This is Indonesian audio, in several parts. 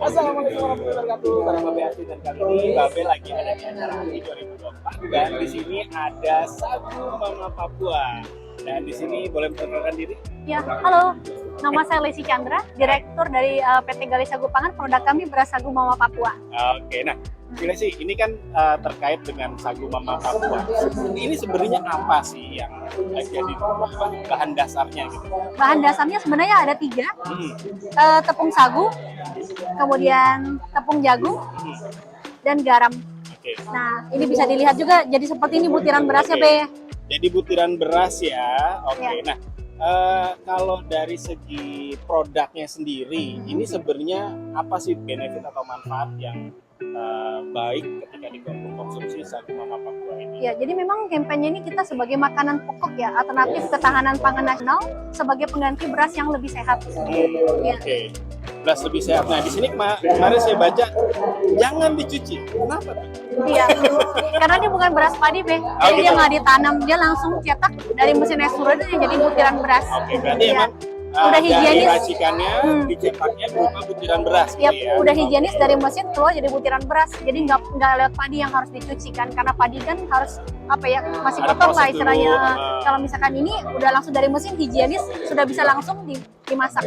Assalamualaikum warahmatullahi wabarakatuh. Bareng Babe Asli dan kali ini Babe lagi ada di acara HI 2024 dan di sini ada Sagu Mama Papua. Dan di sini boleh memperkenalkan diri? Ya, halo. Nama saya Lesi Chandra, Direktur dari PT Gali Sagu Pangan. Produk kami beras sagu Mama Papua. Oke, nah Lesi, ini kan terkait dengan Sagu Mama Papua. Ini sebenarnya apa sih yang jadi bahan dasarnya gitu? Bahan dasarnya sebenarnya ada 3. Tepung sagu, kemudian tepung jagung, dan garam. Oke. Nah, ini bisa dilihat juga jadi seperti ini butiran berasnya, Be. Jadi butiran beras ya. Oke. Ya. Nah, kalau dari segi produknya sendiri, ini sebenarnya apa sih benefit atau manfaat yang baik ketika dikonsumsi Sagu Mama Papua ini? Ya, jadi memang kampanye ini kita sebagai makanan pokok ya, alternatif ketahanan pangan nasional sebagai pengganti beras yang lebih sehat. Ya. Oke. Beras lebih sehat. Nah, di sini kemarin saya baca jangan dicuci. Kenapa tuh? Iya, karena dia bukan beras padi, Be. Jadi gitu. dia nggak ditanam, dia langsung cetak dari mesin ekstruder jadi butiran beras. Oke, berarti Iya. emang Udah dari higienis. racikannya dicetaknya berupa butiran beras Ya, gitu ya. udah higienis dari mesin keluar jadi butiran beras. Jadi nggak lewat padi yang harus dicuci kan, karena padi kan harus apa ya, masih Ada kotor lah proses istilahnya. dulu. Kalau misalkan ini udah langsung dari mesin higienis, sudah bisa langsung dimasak.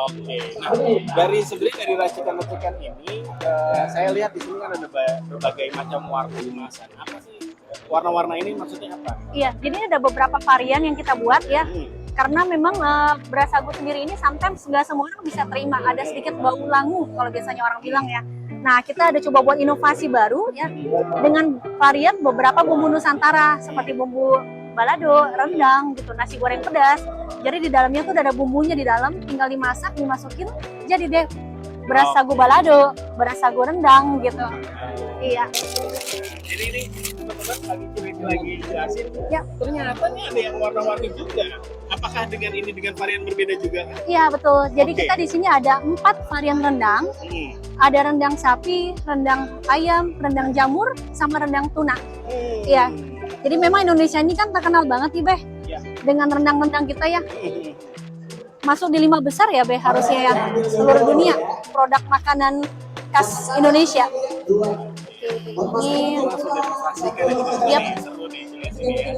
Oke, nah sebenarnya dari racikan-racikan ini, saya lihat di sini kan ada berbagai macam warna kemasan. Apa sih warna-warna ini maksudnya apa? Iya, jadi ada beberapa varian yang kita buat ya. Karena memang beras sagu sendiri ini sometimes nggak semua orang bisa terima, ada sedikit bau langu kalau biasanya orang bilang ya. Nah, kita ada coba buat inovasi baru ya dengan varian beberapa bumbu Nusantara seperti bumbu balado, rendang gitu, nasi goreng pedas. Jadi di dalamnya tuh ada bumbunya di dalam, tinggal dimasak, dimasukin, jadi deh beras sagu balado, beras sagu rendang gitu. Iya. Jadi ini teman-teman lagi jelasin. Ya. Ternyata nih ada yang warna-warni juga. Apakah dengan varian berbeda juga? Iya betul. Jadi Oke. kita di sini ada 4 varian rendang. Ada rendang sapi, rendang ayam, rendang jamur, sama rendang tuna. Iya. Jadi memang Indonesia ini kan terkenal banget nih, Beh. Ya. Dengan rendang-rendang kita ya. Masuk di 5 besar ya, Beh, harusnya ya. Seluruh dunia produk makanan khas Indonesia. Ini Langsung demonstrasikan ini. Yap. Seru nih jelasin ya.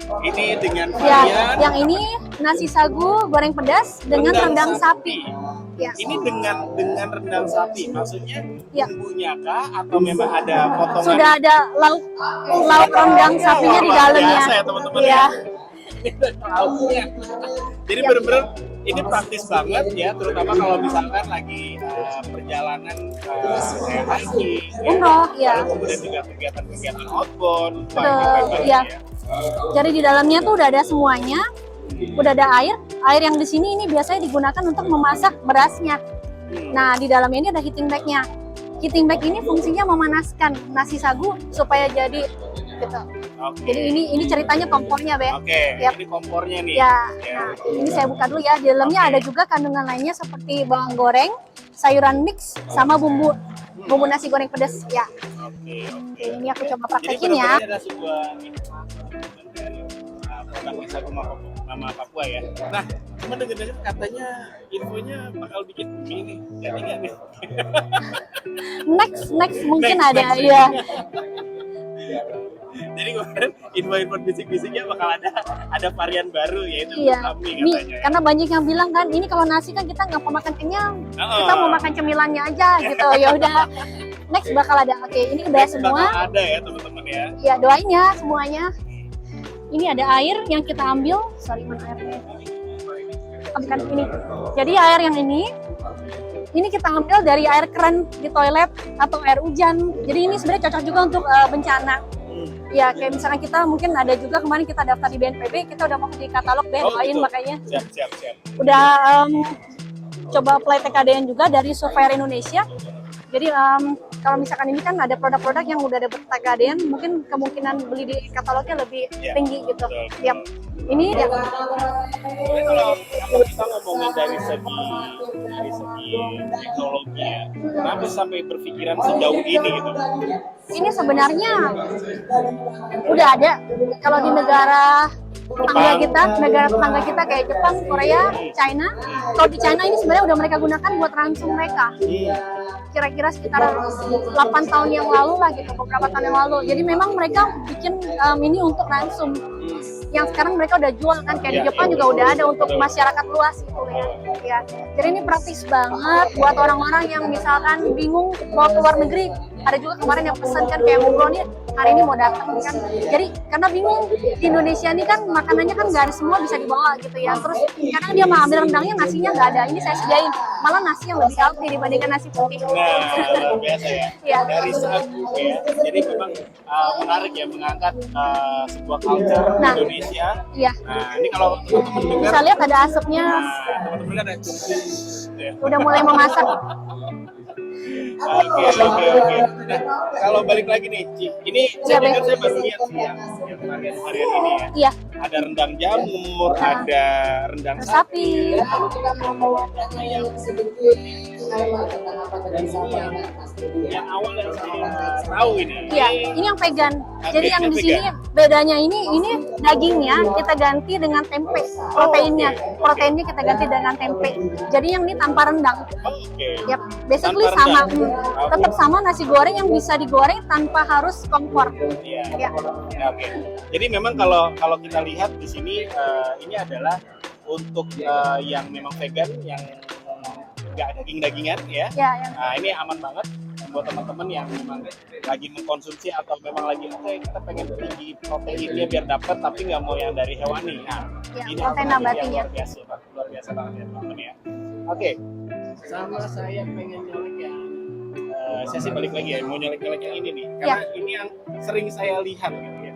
Ini dengan ya, varian yang ini nasi sagu goreng pedas dengan rendang sapi. Ya. Ini dengan rendang sapi, maksudnya Ya. bumbunya kah atau memang ada potongan? Sudah ada lauk rendang sapinya di dalamnya. Biasa ya teman-teman Ya. ya. Lauknya. Jadi Ya. benar-benar ini praktis banget ya, terutama kalau misalkan lagi perjalanan kayak hiking, Umroh, ya. lalu kemudian juga kegiatan-kegiatan outbound. Wah, Betul, ini keren banget iya. ya. Jadi di dalamnya tuh udah ada semuanya. Udah ada air. Air yang di sini ini biasanya digunakan untuk memasak berasnya. Nah, di dalamnya ini ada heating bagnya. Heating bag ini fungsinya memanaskan nasi sagu supaya jadi gitu. Oke. Jadi ini ceritanya kompornya, Be. Oke, Yap. ini kompornya nih. Ya, nah ini saya buka dulu ya. Di dalamnya ada juga kandungan lainnya seperti bawang goreng, sayuran mix, sama bumbu nasi goreng pedas. Ya, Oke. Oke, ini aku coba Jadi praktekin ya. benar-benar ada sebuah dari produk Sagu Mama Papua ya. Nah, cuma dengar-dengar katanya infonya bakal bikin mie nih. Jadi nggak nih? Next mungkin Next, ada next. ya. Jadi kemarin info-info bisik-bisiknya bakal ada varian baru yaitu Iya, mie mie. katanya. Karena banyak yang bilang kan, ini kalau nasi kan kita nggak mau makan kenyang, kita mau makan cemilannya aja gitu. Ya udah, next bakal ada. Oke, ini udah Next semua. bakal ada ya teman-teman ya. Ya doain ya semuanya. Ini ada air yang kita ambil. Sorry, mana airnya? Bukan ini. Jadi air yang ini kita ambil dari air keran di toilet atau air hujan. Jadi ini sebenarnya cocok juga untuk bencana. Ya kayak misalnya kita mungkin ada juga kemarin kita daftar di BNPB, kita udah mau di katalog deh, doain gitu. makanya. Siap. Udah coba apply TKDN juga dari Surveyor Indonesia. Jadi kalau misalkan ini kan ada produk-produk yang udah ada TKDN, mungkin kemungkinan beli di katalognya lebih tinggi gitu. Betul. Yap. Ini ya. Jadi kalau kita ngomongin dari segi teknologi ya, kenapa sampai berpikiran sejauh ini gitu? Ini sebenarnya udah ada kalau di negara tetangga kita kayak Jepang, Korea, China. Kalau di China ini sebenarnya udah mereka gunakan buat ransum mereka. kira-kira sekitar 8 tahun yang lalu lah gitu, beberapa tahun yang lalu. Jadi memang mereka bikin ini untuk ransum. Yang sekarang mereka udah jual kan, kayak di Jepang juga udah ada untuk masyarakat luas gitu ya. Jadi ini praktis banget buat orang-orang yang misalkan bingung mau ke luar negeri. Ada juga kemarin yang pesan kan kayak ngobrol nih hari ini mau datang kan. Jadi karena bingung di Indonesia ini kan makanannya kan nggak ada semua bisa dibawa gitu ya. Terus kadang dia mau ambil rendangnya nasinya nggak ada. Ini saya sediain malah nasi yang lebih healthy dibandingkan nasi putih. Nah, luar biasa ya. Iya. Dari sagu ya. Jadi memang menarik ya mengangkat sebuah culture Indonesia. Iya. Nah, ini kalau teman-teman dengar, Bisa lihat ada asapnya. teman-teman ada ya. Udah mulai memasak. Oke. Nah, kalau balik lagi nih, Ci, ini saya Baik. dengar saya baru lihat sih yang varian ini ya. Iya. Ada rendang jamur, ada rendang Sapi. yang awal yang saya tahu ini. Iya, ini yang vegan. Jadi yang ini di sini vegan. bedanya ini dagingnya kita ganti dengan tempe. Proteinnya, proteinnya kita ganti dengan tempe. Jadi yang ini tanpa rendang. Oke. Yap, basically Tanpa sama. rendang. Tetap sama nasi goreng yang bisa digoreng tanpa harus kompor. Iya. Ya. Ya, oke. Jadi memang kalau kita lihat di sini ini adalah untuk yang memang vegan, yang nggak daging-dagingan ya. Ya, yang Nah, ini aman banget buat teman-teman yang memang lagi mengkonsumsi atau memang lagi kita pengen tinggi proteinnya biar dapat tapi nggak mau yang dari hewani. Nah, Ya, ini protein yang nabati ya. luar biasa banget ya teman-teman ya. Oke, sama saya pengen nyolek yang saya sih balik lagi ya, mau nyolek-nyolek yang ini nih, karena ini yang sering saya lihat gitu ya.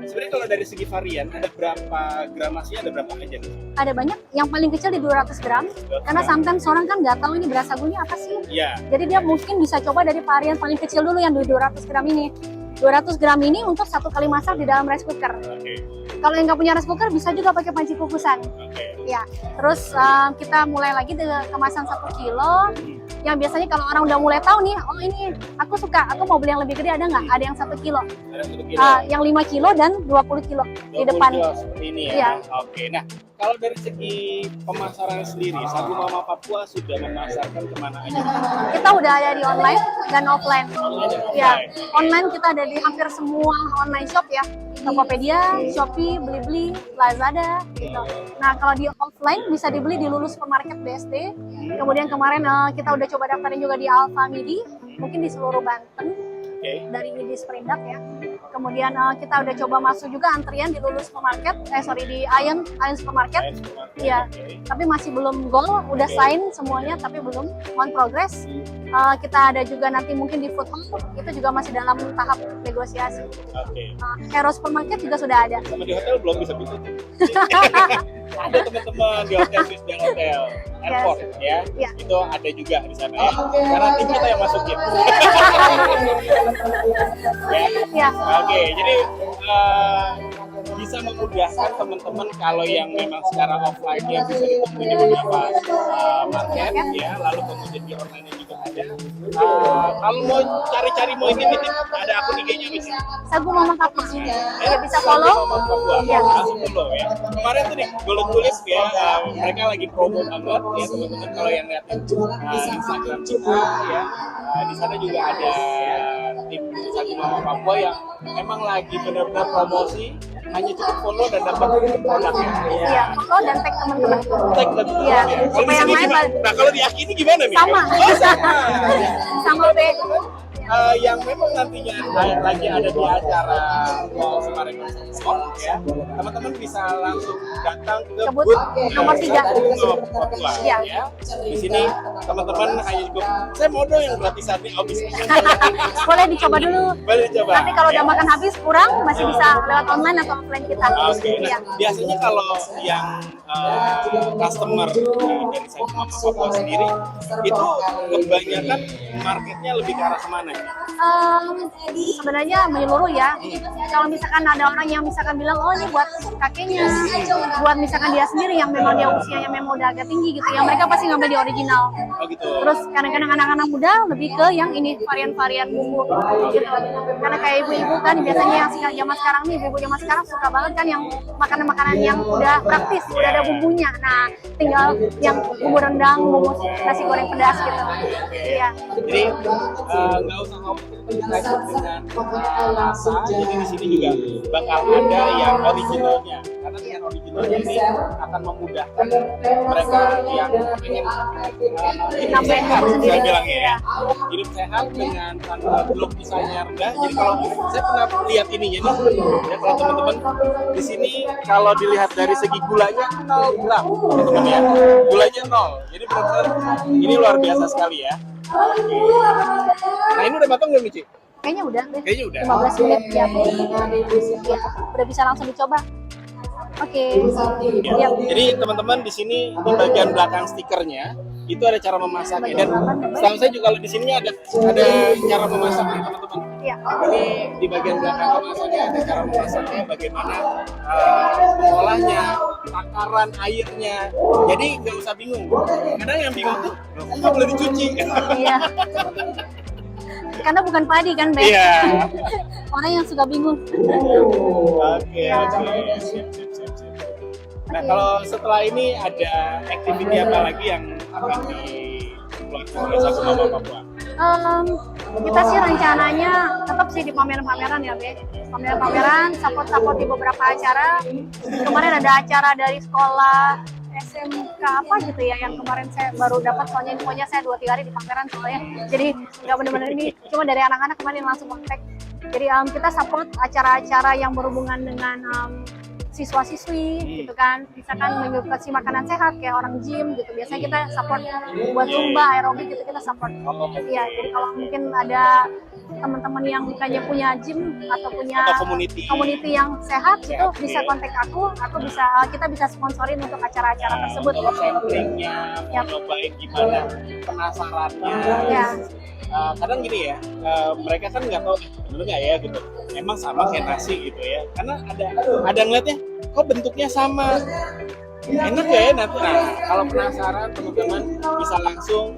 Sebenarnya kalau dari segi varian ada berapa gramasinya, ada berapa aja nih? ada banyak. Yang paling kecil di 200 gram. Karena sometimes orang kan nggak tahu ini beras sagunya apa sih. Iya. Jadi dia mungkin bisa coba dari varian paling kecil dulu yang di 200 gram ini. 200 gram ini untuk satu kali masak di dalam rice cooker. Oke. Kalau yang nggak punya rice cooker bisa juga pakai panci kukusan. Oke. Ya, terus kita mulai lagi dengan kemasan 1 kilo. Yang biasanya kalau orang udah mulai tahu nih, oh ini aku suka, aku mau beli yang lebih gede, ada nggak? Ada yang 1 kilo. Ada 1 kilo. Yang 5 kilo dan 20 kilo di 20 depan. kilo seperti ini ya. Iya. Oke. Nah, kalau dari segi pemasaran sendiri, Sagu Mama Papua sudah memasarkan kemana aja? Kita udah ada di online dan offline. Online dan Ya, offline. online kita ada di hampir semua online shop ya. Tokopedia, Shopee, Blibli, Lazada gitu. Nah, kalau di offline bisa dibeli di Lulu Supermarket BSD. Kemudian kemarin kita udah coba daftarin juga di Alfamidi, mungkin di seluruh Banten. Oke. Dari Widis Perindak ya. Kemudian kita udah coba masuk juga antrian di Lulu Supermarket, di Ion Supermarket. Lain supermarket, Iya. oke. Tapi masih belum goal, udah Oke. sign semuanya tapi belum on progress. Kita ada juga nanti mungkin di Food Hall, itu juga masih dalam tahap negosiasi. Oke. Hero Supermarket juga sudah ada. Sama di hotel belum bisa bikin. Ada teman-teman di hotel Wisdom Hotel Airport ya. Iya. Itu ada juga di sana ya. Karena tim kita yang masukin. Ya. Oke, jadi bisa memudahkan teman-teman kalau yang memang secara offline-nya bisa ditemui di beberapa market ya, lalu kemudian di online juga ada. Kalau mau cari-cari mau intip-intip ada akun IG-nya bisa. Sagu Mama Papua. Ya bisa follow. Ya. Ya. Langsung follow ya. Kemarin tuh di Golden Tulip ya, mereka lagi promo banget ya teman-teman kalau yang lihat Instagram kita ya. Di sana juga ada tim Sagu Mama Papua yang emang lagi benar-benar promosi, hanya cukup follow dan dapat produknya. Iya, follow dan tag teman-teman. Tag dan Iya, kalau di supaya sini yang lain gimana? Nah kalau di Aki ini gimana nih? Sama. Oh sama. Sama B. Yang memang nantinya lagi ada di acara Wow Semarang ya, teman-teman bisa langsung datang ke Ke booth booth nomor 3. Sagu Mama Papua Iya. ya. Di sini teman-teman hanya cukup saya mau dong yang gratisannya habis. Boleh dicoba dulu. Boleh dicoba. Nanti kalau udah Ya. makan habis kurang masih bisa lewat online atau offline kita. Oke, nah, Iya. biasanya kalau yang customer dari Sagu Mama Papua sendiri itu kebanyakan marketnya lebih ke arah kemana? Sebenarnya menyeluruh ya. Kalau misalkan ada orang yang misalkan bilang, oh ini buat kakeknya, buat misalkan dia sendiri yang memang dia usianya memang udah agak tinggi gitu ya, mereka pasti ngambil di original. Oh gitu. Terus kadang-kadang anak-anak muda lebih ke yang ini varian-varian bumbu gitu. Karena kayak ibu-ibu kan biasanya yang zaman sekarang nih, ibu-ibu zaman sekarang suka banget kan yang makanan-makanan yang udah praktis, udah ada bumbunya. Nah, tinggal yang bumbu rendang, bumbu nasi goreng pedas gitu. Iya. Jadi nggak usah khawatir terkait dengan rasa. Jadi di sini juga bakal ada yang originalnya. Karena yang originalnya ini akan memudahkan mereka yang ingin Nambahin bumbu sendiri. saya bilang ya, hidup sehat dengan gula misalnya rendah. Jadi kalau saya pernah lihat ini, jadi ya kalau teman-teman di sini kalau dilihat dari segi gulanya 0 gram, teman-teman ya, gulanya 0. Jadi benar-benar ini luar biasa sekali ya. Oke. Nah ini udah matang belum Mici? Kayaknya udah deh. Kayaknya udah. 15 menit ya. Ya, udah bisa langsung dicoba. Oke. Ya. Jadi teman-teman di sini di bagian belakang stikernya itu ada cara memasaknya dan setahu saya juga kalau di sini ada cara memasaknya teman-teman. Iya. Ini di bagian belakang kemasannya ada cara memasaknya, bagaimana mengolahnya, takaran airnya. Jadi nggak usah bingung. Kadang yang bingung tuh nggak boleh dicuci. Iya. Karena bukan padi kan, Be? Iya. Orang yang suka bingung. Oke. Siap. Nah kalau setelah ini ada activity apa lagi yang akan dilakukan oleh Sagu Mama Papua? Kita sih rencananya tetap sih di pameran-pameran ya, Be. Pameran-pameran, support-support di beberapa acara. Kemarin ada acara dari sekolah SMK apa gitu ya, yang kemarin saya baru dapat, soalnya infonya saya 2-3 hari di pameran soalnya. Jadi nggak benar-benar ini, cuma dari anak-anak kemarin langsung kontak. Jadi kita support acara-acara yang berhubungan dengan siswa-siswi gitu kan, misalkan mengedukasi makanan sehat kayak orang gym gitu, biasanya kita support buat zumba, aerobik gitu kita support. Iya, jadi kalau mungkin ada teman-teman yang bukannya punya gym atau punya community yang sehat itu bisa kontak aku bisa kita bisa sponsorin untuk acara-acara tersebut. Untuk samplingnya, mau baik gimana, penasarannya. Ya. Kadang gini ya, mereka kan nggak tahu bener nggak ya gitu. Emang sama kayak nasi gitu ya. Karena ada ngeliatnya, kok bentuknya sama. Enak ya nanti. Nah, kalau penasaran teman-teman bisa langsung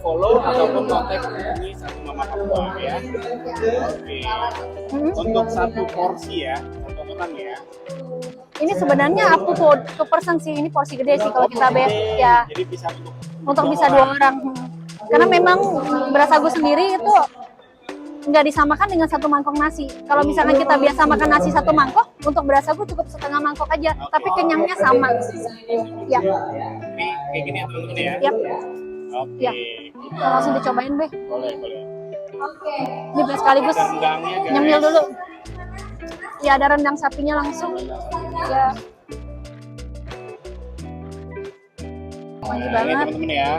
follow ataupun kontak hubungi Sagu Mama Papua ya. Oke. Untuk satu porsi ya, satu orang ya. Ini sebenarnya up to person sih, ini porsi gede sih kalau kita ya. Jadi bisa untuk bisa 2 orang. Karena memang beras sagu sendiri itu nggak disamakan dengan 1 mangkok nasi. Kalau misalkan kita biasa makan nasi 1 mangkok, untuk beras sagu cukup 1/2 mangkok aja, tapi kenyangnya sama. Ya. Ini kayak gini ya teman-teman ya. Yap. Oke. Ya. Kita langsung dicobain, Be. Boleh. Ini Be sekaligus Rendangnya, guys. nyemil dulu. Ya, ada rendang sapinya langsung. Ya. Wangi Ini banget. teman-teman ya.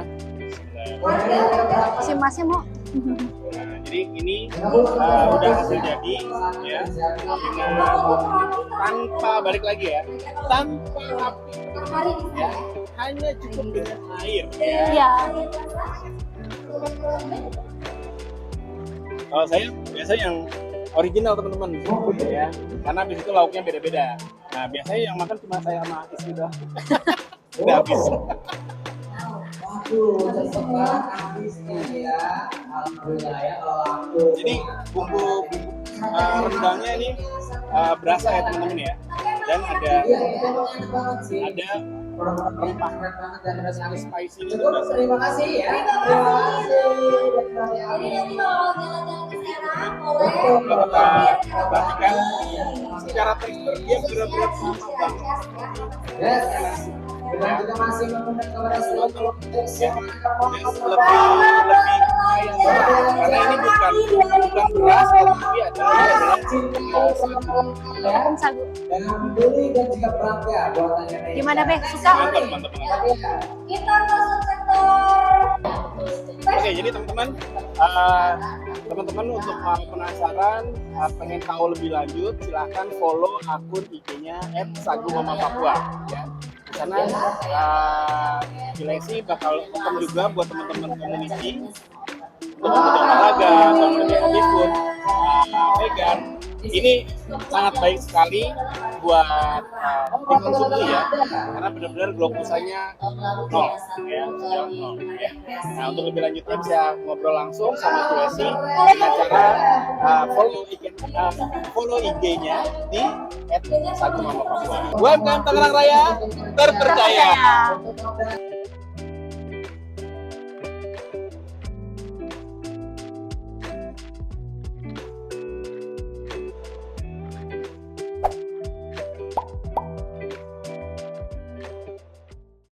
Si Masnya mau. Nah, jadi ini udah hasil jadi ya, dengan tanpa balik lagi ya, tanpa api ya, hanya cukup dengan air ya. Iya. Kalau saya biasanya yang original teman-teman ya, karena habis itu lauknya beda-beda. Nah biasanya yang makan cuma saya sama istri doang. Udah habis. Jadi bumbu rendangnya ini berasa ya teman-teman ya, dan ada rempah spicy ini berasa. Terima kasih ya. Kalau kita perhatikan secara tekstur dia benar-benar sama banget. Dan kita masih mengundang kepada seluruh Lebih karena ini bukan beras tapi adalah Tepung sagu. dan beli dan juga perangkat buatannya. Gimana, Be? Suka? mantap. Kita masuk sektor. Oke, jadi teman-teman untuk yang penasaran, pengen tahu lebih lanjut, silahkan follow akun IG-nya @sagumamapapua ya. Di sana Cilengsi bakal open juga buat teman-teman community komunitas olahraga, komunitas healthy food, vegan, ini sangat baik sekali buat dikonsumsi ya, karena benar-benar glukosanya nol, ya, sudah nol. Ya. Nah, untuk lebih lanjutnya bisa ngobrol langsung sama Sulesi dengan cara follow IG-nya di @sagumamapapua. UMKM Tangerang Raya terpercaya.